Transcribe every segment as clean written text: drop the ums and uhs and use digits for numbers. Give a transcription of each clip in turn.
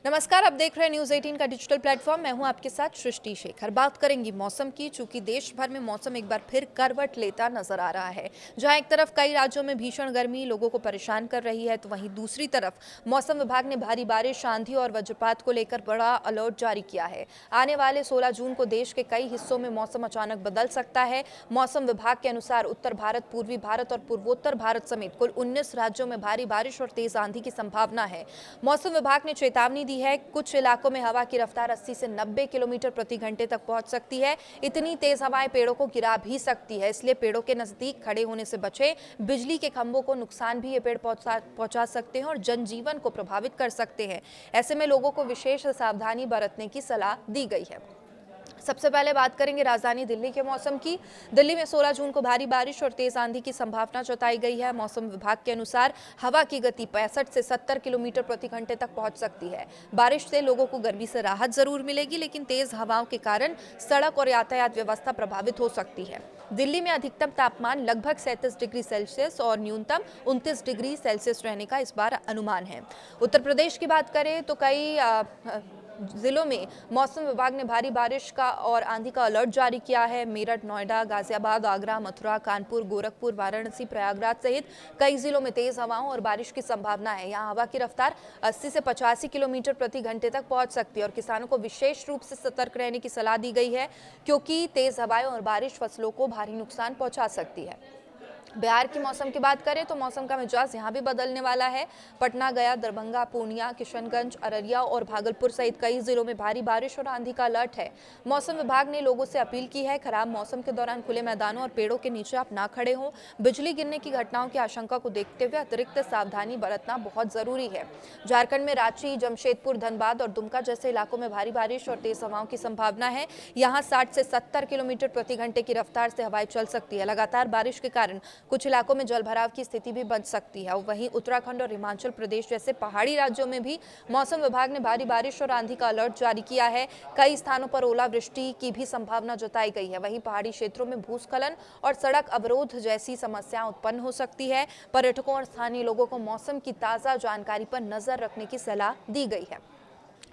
नमस्कार, आप देख रहे हैं न्यूज़ 18 का डिजिटल प्लेटफॉर्म। मैं हूं आपके साथ सृष्टि शेखर। बात करेंगी मौसम की, चूंकि देश भर में मौसम एक बार फिर करवट लेता नजर आ रहा है। जहां एक तरफ कई राज्यों में भीषण गर्मी लोगों को परेशान कर रही है, तो वहीं दूसरी तरफ मौसम विभाग ने भारी बारिश, आंधी और वज्रपात को लेकर बड़ा अलर्ट जारी किया है। आने वाले 16 जून को देश के कई हिस्सों में मौसम अचानक बदल सकता है। मौसम विभाग के अनुसार उत्तर भारत, पूर्वी भारत और पूर्वोत्तर भारत समेत कुल 19 राज्यों में भारी बारिश और तेज आंधी की संभावना है। मौसम विभाग ने चेतावनी दी है, कुछ इलाकों में हवा की रफ्तार 80 से 90 किलोमीटर प्रति घंटे तक पहुंच सकती है। इतनी तेज हवाएं पेड़ों को गिरा भी सकती है, इसलिए पेड़ों के नजदीक खड़े होने से बचें। बिजली के खंभों को नुकसान भी ये पेड़ पहुंचा सकते हैं और जनजीवन को प्रभावित कर सकते हैं। ऐसे में लोगों को विशेष सावधानी बरतने की सलाह दी गई है। सबसे पहले बात करेंगे राजधानी दिल्ली के मौसम की। दिल्ली में 16 जून को भारी बारिश और तेज आंधी की संभावना जताई गई है। मौसम विभाग के अनुसार हवा की गति 65 से 70 किलोमीटर प्रति घंटे तक पहुंच सकती है। बारिश से लोगों को गर्मी से राहत जरूर मिलेगी, लेकिन तेज हवाओं के कारण सड़क और यातायात व्यवस्था प्रभावित हो सकती है। दिल्ली में अधिकतम तापमान लगभग 37 डिग्री सेल्सियस और न्यूनतम 29 डिग्री सेल्सियस रहने का इस बार अनुमान है। उत्तर प्रदेश की बात करें तो कई जिलों में मौसम विभाग ने भारी बारिश का और आंधी का अलर्ट जारी किया है। मेरठ, नोएडा, गाजियाबाद, आगरा, मथुरा, कानपुर, गोरखपुर, वाराणसी, प्रयागराज सहित कई जिलों में तेज हवाओं और बारिश की संभावना है। यहाँ हवा की रफ्तार 80 से 85 किलोमीटर प्रति घंटे तक पहुंच सकती है और किसानों को विशेष रूप से सतर्क रहने की सलाह दी गई है, क्योंकि तेज हवाएं और बारिश फसलों को भारी नुकसान पहुंचा सकती है। बिहार की मौसम की बात करें तो मौसम का मिजाज यहाँ भी बदलने वाला है। पटना, गया, दरभंगा, पूर्णिया, किशनगंज, अररिया और भागलपुर सहित कई जिलों में भारी बारिश और आंधी का अलर्ट है। मौसम विभाग ने लोगों से अपील की है, खराब मौसम के दौरान खुले मैदानों और पेड़ों के नीचे आप ना खड़े हों। बिजली गिरने की घटनाओं की आशंका को देखते हुए अतिरिक्त सावधानी बरतना बहुत जरूरी है। झारखंड में रांची, जमशेदपुर, धनबाद और दुमका जैसे इलाकों में भारी बारिश और तेज हवाओं की संभावना है। यहाँ 60 से 70 किलोमीटर प्रति घंटे की रफ्तार से हवाएं चल सकती है। लगातार बारिश के कारण कुछ इलाकों में जलभराव की स्थिति भी बन सकती है। वहीं उत्तराखंड और हिमाचल प्रदेश जैसे पहाड़ी राज्यों में भी मौसम विभाग ने भारी बारिश और आंधी का अलर्ट जारी किया है। कई स्थानों पर ओलावृष्टि की भी संभावना जताई गई है। वहीं पहाड़ी क्षेत्रों में भूस्खलन और सड़क अवरोध जैसी समस्याएं उत्पन्न हो सकती है। पर्यटकों और स्थानीय लोगों को मौसम की ताजा जानकारी पर नजर रखने की सलाह दी गई है।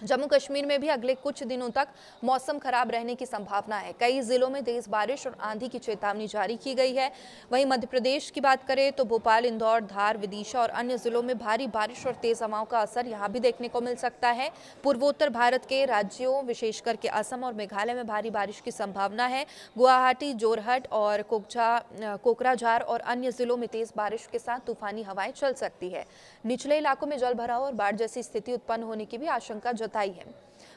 जम्मू कश्मीर में भी अगले कुछ दिनों तक मौसम खराब रहने की संभावना है। कई जिलों में तेज बारिश और आंधी की चेतावनी जारी की गई है। वहीं मध्य प्रदेश की बात करें तो भोपाल, इंदौर, धार, विदिशा और अन्य जिलों में भारी बारिश और तेज हवाओं का असर यहां भी देखने को मिल सकता है। पूर्वोत्तर भारत के राज्यों विशेषकर के असम और मेघालय में भारी बारिश की संभावना है। गुवाहाटी, जोरहट और कोकराझार और अन्य जिलों में तेज बारिश के साथ तूफानी हवाएं चल सकती है। निचले इलाकों में जलभराव और बाढ़ जैसी स्थिति उत्पन्न होने की भी आशंका जताई है।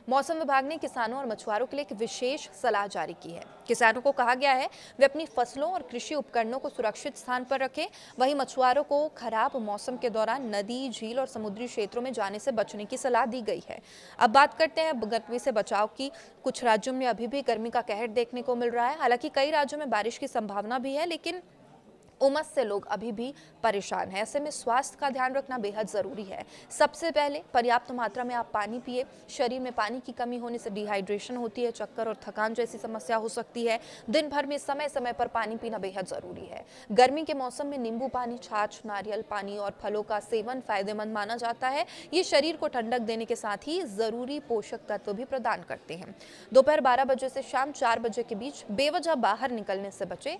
मौसम विभाग ने किसानों और मछुआरों के लिए एक विशेष सलाह जारी की है। किसानों को कहा गया है वे अपनी फसलों और कृषि उपकरणों को सुरक्षित स्थान पर रखें। वहीं मछुआरों को खराब मौसम के दौरान नदी, झील और समुद्री क्षेत्रों में जाने से बचने की सलाह दी गई है। अब बात करते हैं गर्मी से बचाव की। कुछ राज्यों में अभी भी गर्मी का कहर देखने को मिल रहा है। हालांकि कई राज्यों में बारिश की संभावना भी है, लेकिन उमस से लोग अभी भी परेशान हैं। ऐसे में स्वास्थ्य का ध्यान रखना बेहद जरूरी है। सबसे पहले पर्याप्त मात्रा में आप पानी पिए। शरीर में पानी की कमी होने से डिहाइड्रेशन होती है, चक्कर और थकान जैसी समस्या हो सकती है। दिन भर में समय समय पर पानी पीना बेहद जरूरी है। गर्मी के मौसम में नींबू पानी, छाछ, नारियल पानी और फलों का सेवन फायदेमंद माना जाता है। ये शरीर को ठंडक देने के साथ ही जरूरी पोषक तत्व भी प्रदान करते हैं। दोपहर 12 बजे से शाम 4 बजे के बीच बेवजह बाहर निकलने से बचें।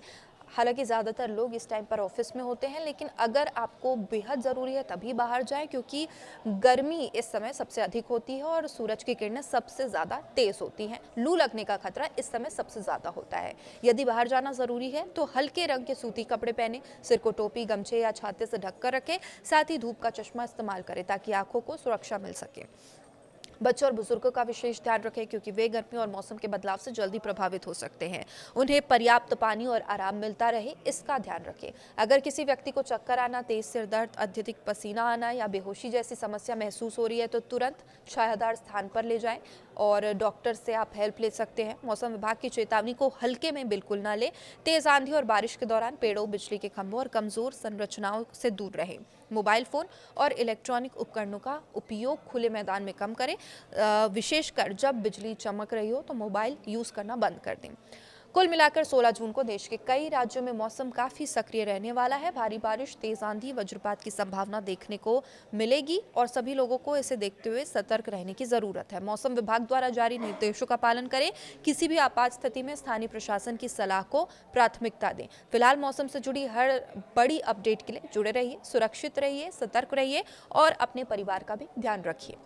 हालांकि ज़्यादातर लोग इस टाइम पर ऑफिस में होते हैं, लेकिन अगर आपको बेहद ज़रूरी है तभी बाहर जाएं, क्योंकि गर्मी इस समय सबसे अधिक होती है और सूरज की किरणें सबसे ज़्यादा तेज़ होती हैं। लू लगने का खतरा इस समय सबसे ज़्यादा होता है। यदि बाहर जाना ज़रूरी है तो हल्के रंग के सूती कपड़े पहने, सिर को टोपी, गमछे या छाते से ढककर रखें। साथ ही धूप का चश्मा इस्तेमाल करें ताकि आंखों को सुरक्षा मिल सके। बच्चों और बुजुर्गों का विशेष ध्यान रखें, क्योंकि वे गर्मी और मौसम के बदलाव से जल्दी प्रभावित हो सकते हैं। उन्हें पर्याप्त पानी और आराम मिलता रहे, इसका ध्यान रखें। अगर किसी व्यक्ति को चक्कर आना, तेज सिर दर्द, अत्यधिक पसीना आना या बेहोशी जैसी समस्या महसूस हो रही है तो तुरंत छायादार स्थान पर ले जाएं और डॉक्टर से आप हेल्प ले सकते हैं। मौसम विभाग की चेतावनी को हल्के में बिल्कुल ना लें। तेज आंधी और बारिश के दौरान पेड़ों, बिजली के खंभों और कमजोर संरचनाओं से दूर रहें। मोबाइल फोन और इलेक्ट्रॉनिक उपकरणों का उपयोग खुले मैदान में कम करें। विशेषकर जब बिजली चमक रही हो तो मोबाइल यूज करना बंद कर दें। कुल मिलाकर 16 जून को देश के कई राज्यों में मौसम काफी सक्रिय रहने वाला है। भारी बारिश, तेज आंधी, वज्रपात की संभावना देखने को मिलेगी और सभी लोगों को इसे देखते हुए सतर्क रहने की जरूरत है। मौसम विभाग द्वारा जारी निर्देशों का पालन करें। किसी भी आपात स्थिति में स्थानीय प्रशासन की सलाह को प्राथमिकता दें। फिलहाल मौसम से जुड़ी हर बड़ी अपडेट के लिए जुड़े रहिए, सुरक्षित रहिए, सतर्क रहिए और अपने परिवार का भी ध्यान रखिए।